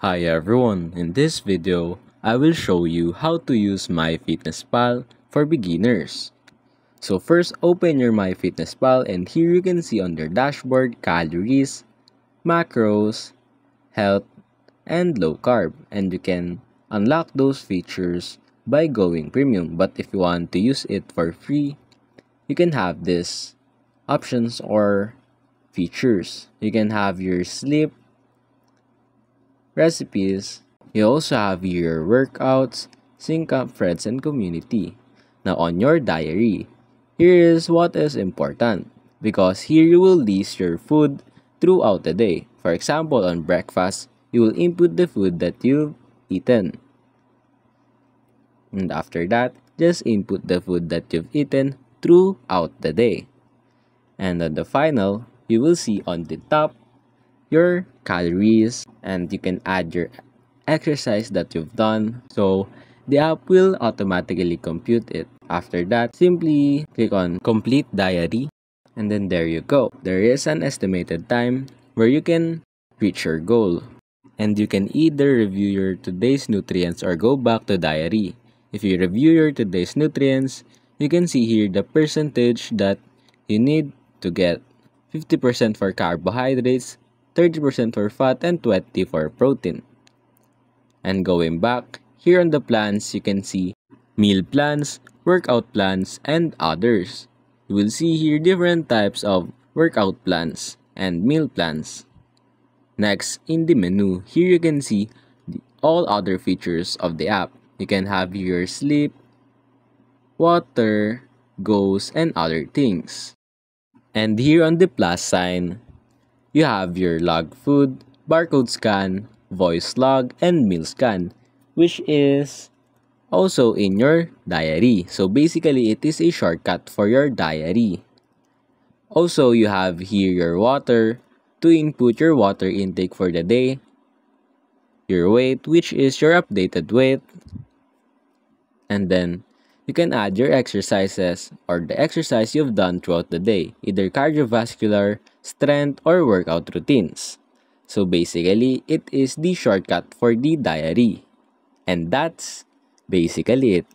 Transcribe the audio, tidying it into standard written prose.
Hi everyone, in this video, I will show you how to use MyFitnessPal for beginners. So first, open your MyFitnessPal and here you can see on your dashboard calories, macros, health, and low carb. And you can unlock those features by going premium. But if you want to use it for free, you can have these options or features. You can have your sleep, recipes. You also have your workouts, sync up friends and community. Now on your diary, here is what is important because here you will list your food throughout the day. For example, on breakfast, you will input the food that you've eaten. And after that, just input the food that you've eaten throughout the day. And on the final, you will see on the top your calories and you can add your exercise that you've done. So the app will automatically compute it. After that, simply click on complete diary and then there you go. There is an estimated time where you can reach your goal. And you can either review your today's nutrients or go back to diary. If you review your today's nutrients, you can see here the percentage that you need to get 50% for carbohydrates, 30% for fat, and 20% for protein. And going back, here on the plans, you can see meal plans, workout plans, and others. You will see here different types of workout plans and meal plans. Next, in the menu, here you can see all other features of the app. You can have your sleep, water, goals, and other things. And here on the plus sign, you have your log food, barcode scan, voice log, and meal scan, which is also in your diary. So basically, it is a shortcut for your diary. Also, you have here your water to input your water intake for the day, your weight, which is your updated weight, and then you can add your exercises or the exercise you've done throughout the day, either cardiovascular, strength, or workout routines. So basically, it is the shortcut for the diary. And that's basically it.